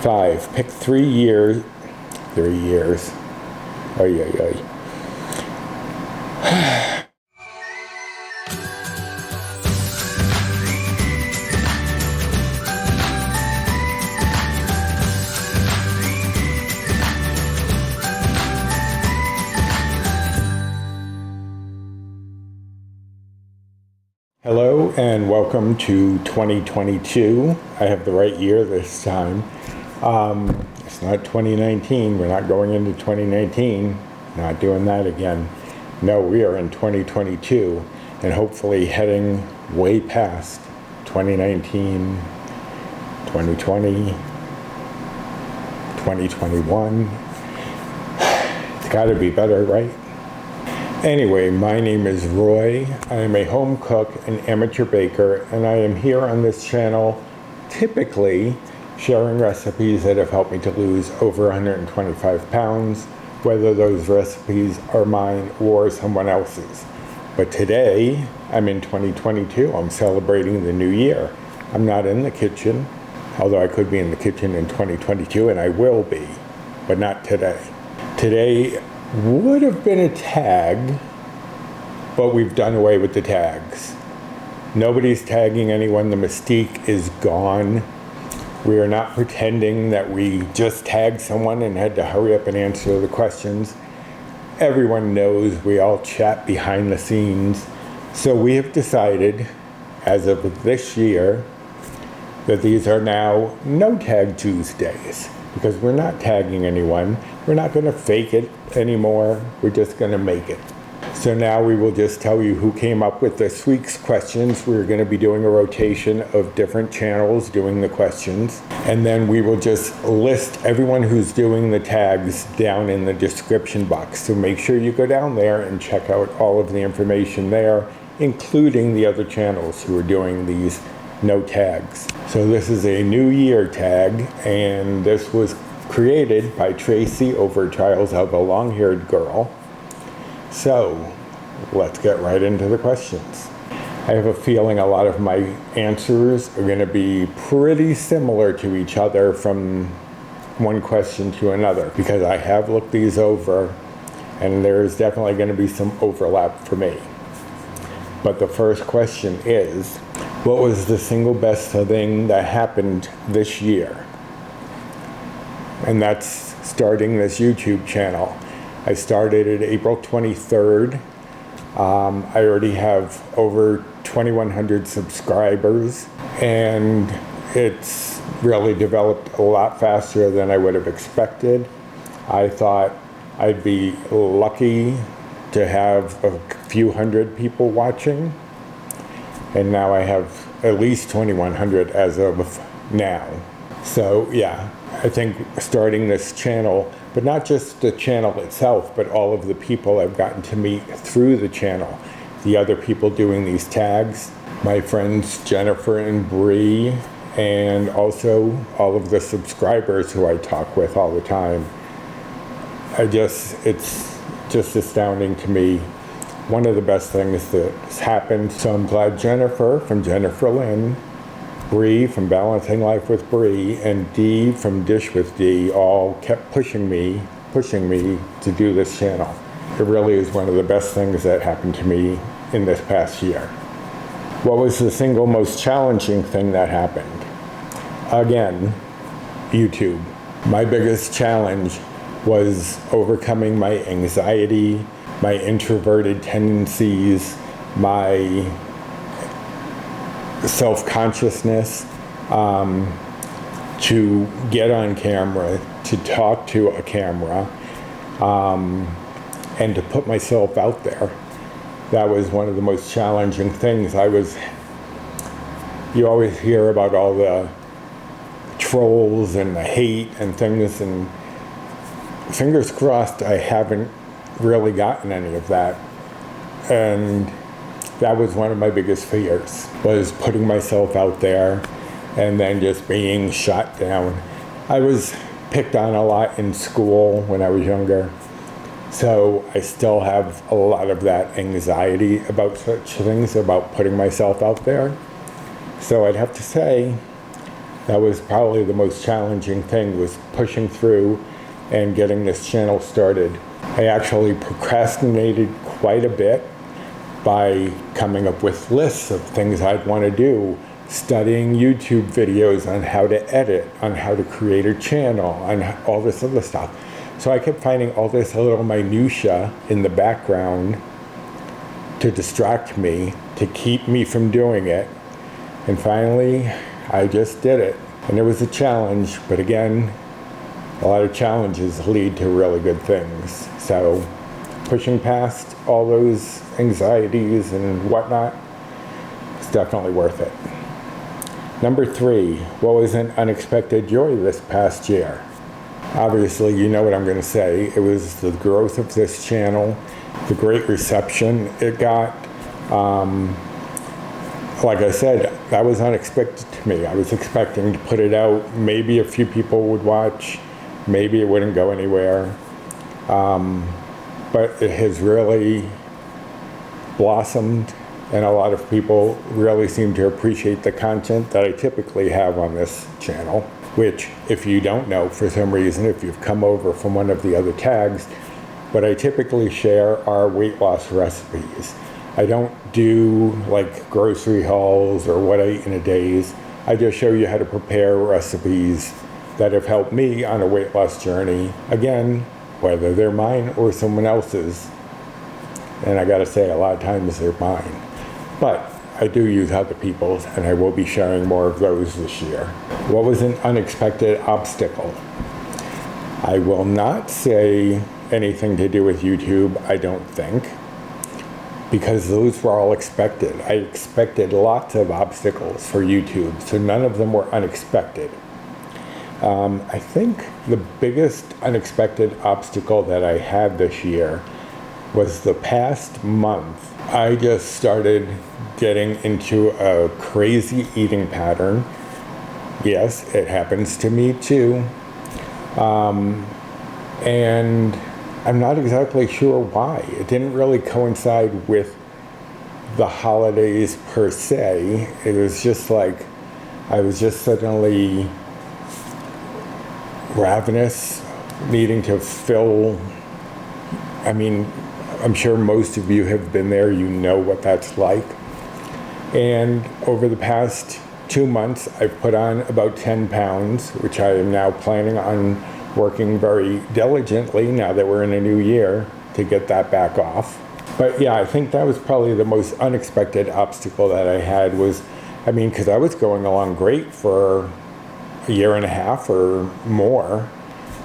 5. Pick 3 years. 3 years. Ay, ay, ay. Hello and welcome to 2022. I have the right year this time. It's not 2019. We're not going into 2019. Not doing that again. No, we are in 2022 and hopefully heading way past 2019, 2020, 2021. It's got to be better, right? Anyway, my name is Roy. I am a home cook and amateur baker, and I am here on this channel typically sharing recipes that have helped me to lose over 125 pounds, whether those recipes are mine or someone else's. But today, I'm in 2022. I'm celebrating the new year. I'm not in the kitchen, although I could be in the kitchen in 2022, and I will be, but not today. Today would have been a tag, but we've done away with the tags. Nobody's tagging anyone. The mystique is gone. We are not pretending that we just tagged someone and had to hurry up and answer the questions. Everyone knows we all chat behind the scenes. So we have decided, as of this year, that these are now no tag Tuesdays, because we're not tagging anyone. We're not going to fake it anymore. We're just going to make it. So now we will just tell you who came up with this week's questions. We're going to be doing a rotation of different channels doing the questions. And then we will just list everyone who's doing the tags down in the description box. So make sure you go down there and check out all of the information there, including the other channels who are doing these no tags. So this is a New Year tag, and this was created by Tracy over Trials of a Long-Haired Girl. So let's get right into the questions. I have a feeling a lot of my answers are going to be pretty similar to each other from one question to another, because I have looked these over and there's definitely going to be some overlap for me. But the first question is, what was the single best thing that happened this year? And that's starting this YouTube channel. I started it April 23rd. I already have over 2,100 subscribers, and it's really developed a lot faster than I would have expected. I thought I'd be lucky to have a few hundred people watching, and now I have at least 2,100 as of now. So yeah, I think starting this channel, but not just the channel itself, but all of the people I've gotten to meet through the channel, the other people doing these tags, my friends Jennifer and Bree, and also all of the subscribers who I talk with all the time. It's just astounding to me. One of the best things that has happened. So I'm glad Jennifer from Jennifer Lynn, Bree from Balancing Life with Bree, and Dee from Dish with Dee all kept pushing me to do this channel. It really is one of the best things that happened to me in this past year. What was the single most challenging thing that happened? Again, YouTube. My biggest challenge was overcoming my anxiety, my introverted tendencies, my self-consciousness, to get on camera, to talk to a camera, and to put myself out there. That was one of the most challenging things. You always hear about all the trolls and the hate and things, and fingers crossed I haven't really gotten any of that. And that was one of my biggest fears, was putting myself out there and then just being shot down. I was picked on a lot in school when I was younger, so I still have a lot of that anxiety about such things, about putting myself out there. So I'd have to say That was probably the most challenging thing, was pushing through and getting this channel started. I actually procrastinated quite a bit by coming up with lists of things I'd want to do, studying YouTube videos on how to edit, on how to create a channel, on all this other stuff. So I kept finding all this little minutia in the background to distract me, to keep me from doing it. And finally, I just did it. And it was a challenge, but again, a lot of challenges lead to really good things. So pushing past all those anxieties and whatnot, it's definitely worth it. Number 3, what was an unexpected joy this past year? Obviously, you know what I'm going to say. It was the growth of this channel, the great reception it got. Like I said, that was unexpected to me. I was expecting to put it out, maybe a few people would watch, maybe it wouldn't go anywhere. But it has really blossomed, and a lot of people really seem to appreciate the content that I typically have on this channel, which, if you don't know for some reason, if you've come over from one of the other tags, what I typically share are weight loss recipes. I don't do like grocery hauls or what I eat in a days. I just show you how to prepare recipes that have helped me on a weight loss journey. Again, whether they're mine or someone else's. And I gotta say, a lot of times they're mine. But I do use other people's, and I will be sharing more of those this year. What was an unexpected obstacle? I will not say anything to do with YouTube, I don't think, because those were all expected. I expected lots of obstacles for YouTube, so none of them were unexpected. I think the biggest unexpected obstacle that I had this year was the past month. I just started getting into a crazy eating pattern. Yes, it happens to me too. And I'm not exactly sure why. It didn't really coincide with the holidays per se. It was just like I was just suddenly ravenous, needing to fill. I mean, I'm sure most of you have been there, you know what that's like. And over the past 2 months, I've put on about 10 pounds, which I am now planning on working very diligently, now that we're in a new year, to get that back off. But yeah, I think that was probably the most unexpected obstacle that I had was, I mean, because I was going along great for a year and a half or more,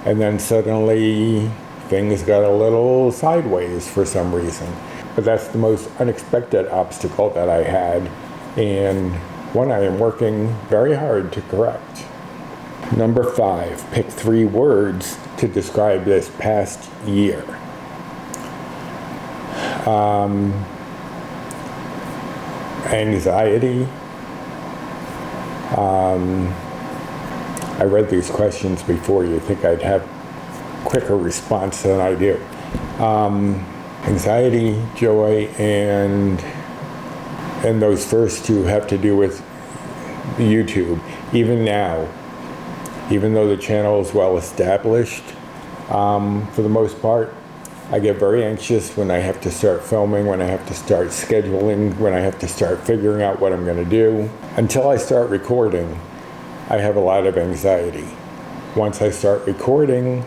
and then suddenly things got a little sideways for some reason. But that's the most unexpected obstacle that I had, and one I am working very hard to correct. Number 5, pick 3 words to describe this past year. Anxiety. I read these questions before. You think I'd have quicker response than I do. Anxiety, joy, and those first 2 have to do with YouTube. Even now, even though the channel is well established, for the most part, I get very anxious when I have to start filming, when I have to start scheduling, when I have to start figuring out what I'm going to do. Until I start recording, I have a lot of anxiety. Once I start recording,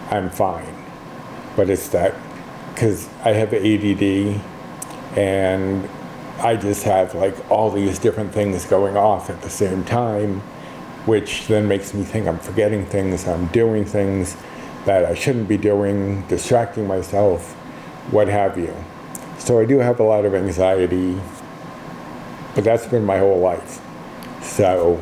I'm fine. But it's that, because I have ADD, and I just have like all these different things going off at the same time, which then makes me think I'm forgetting things, I'm doing things that I shouldn't be doing, distracting myself, what have you. So I do have a lot of anxiety, but that's been my whole life. So,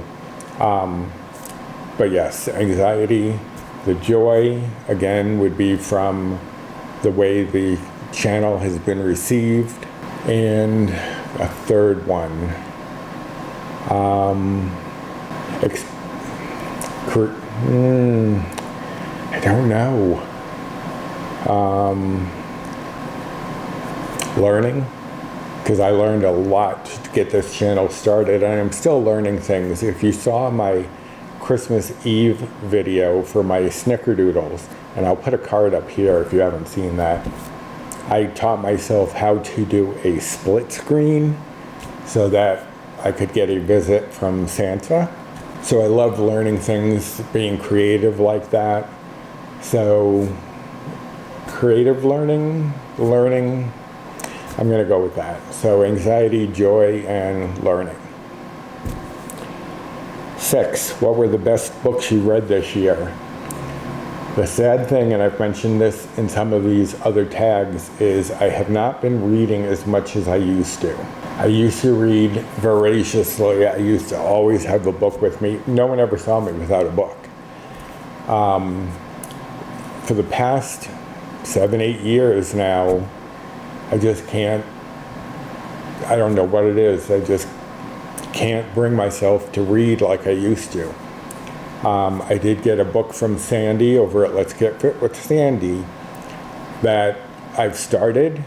but yes, anxiety. The joy, again, would be from the way the channel has been received. And a third one, I don't know. Learning, because I learned a lot to get this channel started, and I'm still learning things. If you saw my Christmas Eve video for my snickerdoodles, and I'll put a card up here if you haven't seen that. I taught myself how to do a split screen so that I could get a visit from Santa. So I love learning things, being creative like that. So creative learning, I'm going to go with that. So anxiety, joy, and learning. 6, what were the best books you read this year? The sad thing, and I've mentioned this in some of these other tags, is I have not been reading as much as I used to. I used to read voraciously. I used to always have a book with me. No one ever saw me without a book. For the past 7, 8 years now, I just can't, I don't know what it is, I just can't bring myself to read like I used to. I did get a book from Sandy over at Let's Get Fit with Sandy that I've started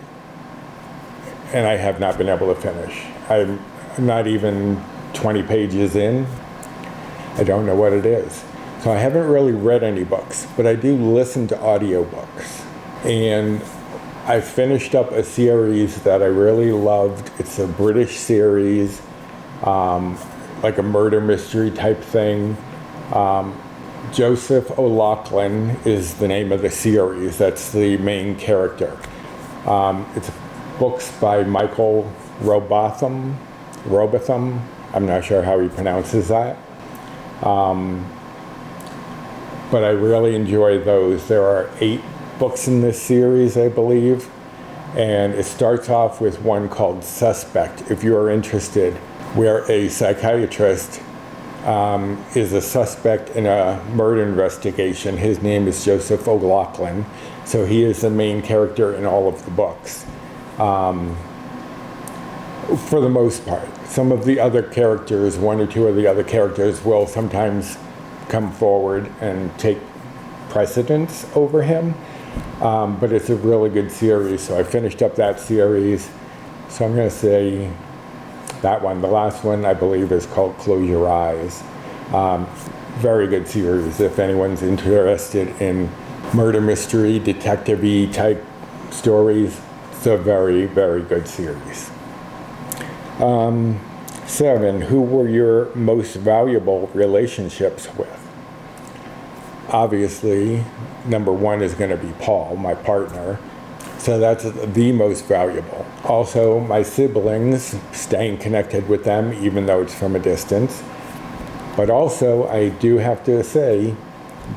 and I have not been able to finish. I'm not even 20 pages in. I don't know what it is. So I haven't really read any books, but I do listen to audiobooks. And I finished up a series that I really loved. It's a British series, like a murder mystery type thing. Joseph O'Loughlin is the name of the series. That's the main character. It's books by Michael Robotham. I'm not sure how he pronounces that. But I really enjoy those. There are 8 books in this series, I believe. And it starts off with one called Suspect, if you are interested, where a psychiatrist is a suspect in a murder investigation. His name is Joseph O'Loughlin, so he is the main character in all of the books, for the most part. Some of the other characters, 1 or 2 of the other characters, will sometimes come forward and take precedence over him, but it's a really good series, so I finished up that series. So I'm going to say that one. The last one, I believe, is called Close Your Eyes. Very good series if anyone's interested in murder mystery, detective-y type stories. It's a very, very good series. 7, who were your most valuable relationships with? Obviously, number 1 is going to be Paul, my partner. So that's the most valuable. Also, my siblings, staying connected with them, even though it's from a distance. But also, I do have to say,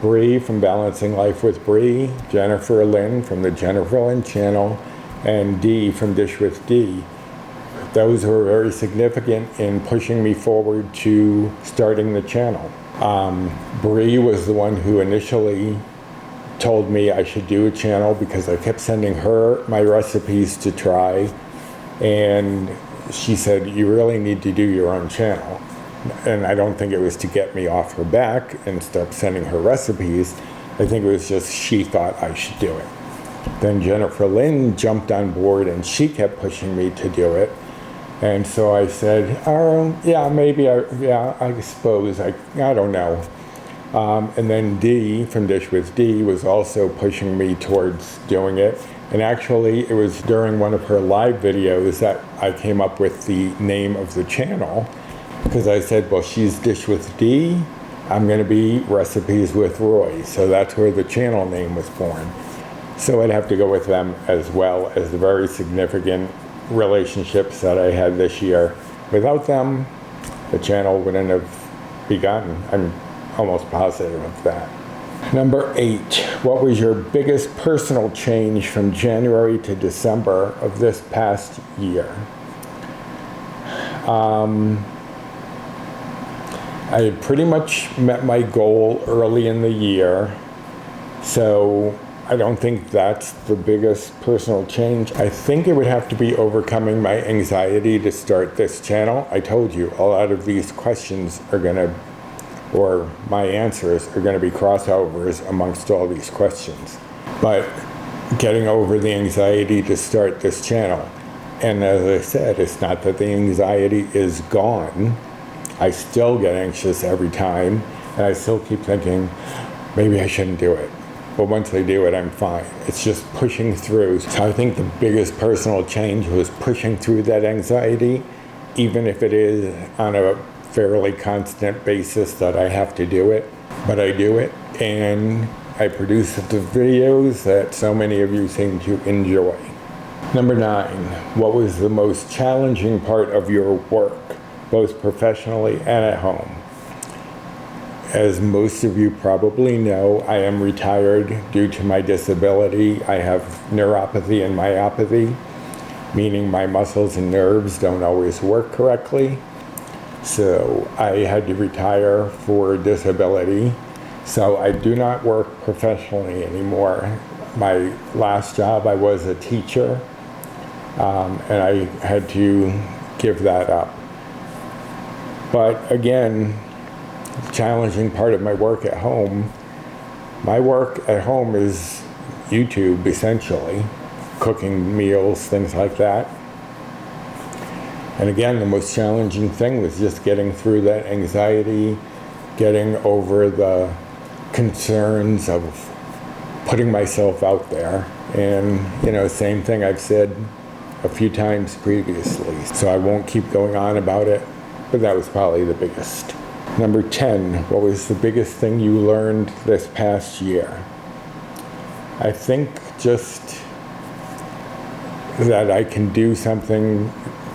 Bree from Balancing Life with Bree, Jennifer Lynn from the Jennifer Lynn channel, and Dee from Dish with Dee. Those were very significant in pushing me forward to starting the channel. Bree was the one who initially told me I should do a channel because I kept sending her my recipes to try, and she said, you really need to do your own channel. And I don't think it was to get me off her back and stop sending her recipes. I think it was just she thought I should do it. Then Jennifer Lynn jumped on board and she kept pushing me to do it. And so I said, yeah, maybe, I suppose, I don't know. And then Dee from Dish with Dee was also pushing me towards doing it. And actually, it was during one of her live videos that I came up with the name of the channel. Because I said, well, she's Dish with Dee, I'm going to be Recipes with Roy. So that's where the channel name was born. So I'd have to go with them as well as the very significant relationships that I had this year. Without them, the channel wouldn't have begun. I'm almost positive of that. Number 8, what was your biggest personal change from January to December of this past year? I had pretty much met my goal early in the year, so I don't think that's the biggest personal change. I think it would have to be overcoming my anxiety to start this channel. I told you, a lot of these questions are going to, or my answers are going to be crossovers amongst all these questions. But getting over the anxiety to start this channel. And as I said, it's not that the anxiety is gone. I still get anxious every time. And I still keep thinking, maybe I shouldn't do it. But once I do it, I'm fine. It's just pushing through. So I think the biggest personal change was pushing through that anxiety, even if it is on a fairly constant basis that I have to do it. But I do it, and I produce the videos that so many of you seem to enjoy. Number 9, what was the most challenging part of your work, both professionally and at home? As most of you probably know, I am retired due to my disability. I have neuropathy and myopathy, meaning my muscles and nerves don't always work correctly. So I had to retire for disability. So I do not work professionally anymore. My last job, I was a teacher, and I had to give that up. But again, challenging part of my work at home. My work at home is YouTube, essentially, cooking meals, things like that. And again, the most challenging thing was just getting through that anxiety, getting over the concerns of putting myself out there. And, you know, same thing I've said a few times previously. So I won't keep going on about it, but that was probably the biggest. Number 10, what was the biggest thing you learned this past year? I think just that I can do something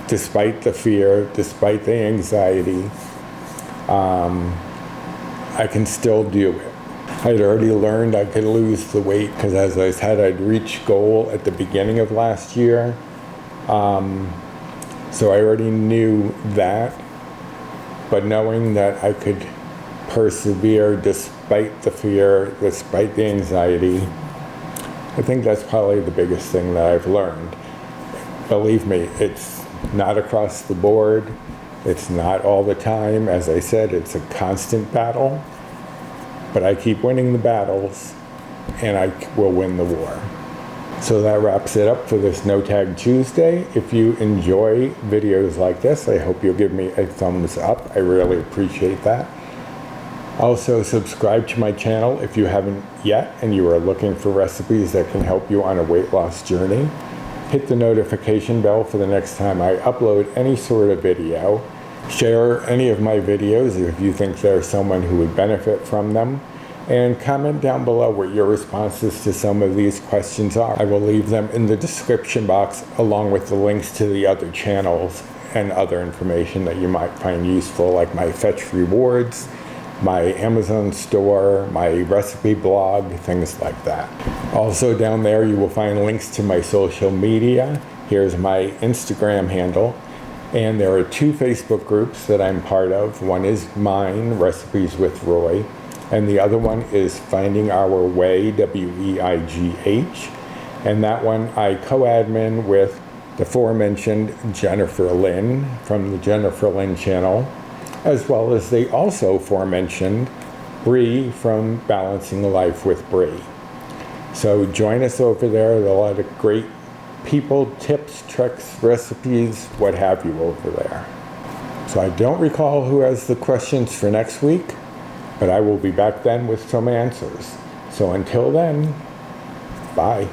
despite the fear, despite the anxiety. I can still do it. I'd already learned I could lose the weight because, as I said, I'd reached goal at the beginning of last year. So I already knew that. But knowing that I could persevere despite the fear, despite the anxiety, I think that's probably the biggest thing that I've learned. Believe me, it's not across the board. It's not all the time. As I said, it's a constant battle. But I keep winning the battles, and I will win the war. So that wraps it up for this No Tag Tuesday. If you enjoy videos like this, I hope you'll give me a thumbs up. I really appreciate that. Also, subscribe to my channel if you haven't yet and you are looking for recipes that can help you on a weight loss journey. Hit the notification bell for the next time I upload any sort of video. Share any of my videos if you think there's someone who would benefit from them. And comment down below what your responses to some of these questions are. I will leave them in the description box along with the links to the other channels and other information that you might find useful, like my Fetch rewards, my Amazon store, my recipe blog, things like that. Also down there you will find links to my social media. Here's my Instagram handle. And there are 2 Facebook groups that I'm part of. One is mine, Recipes with Roy. And the other one is Finding Our Way, W-E-I-G-H. And that one I co-admin with the aforementioned Jennifer Lynn from the Jennifer Lynn channel, as well as the also aforementioned Bree from Balancing Life with Bree. So join us over there. There are a lot of great people, tips, tricks, recipes, what have you over there. So I don't recall who has the questions for next week, but I will be back then with some answers. So until then, bye.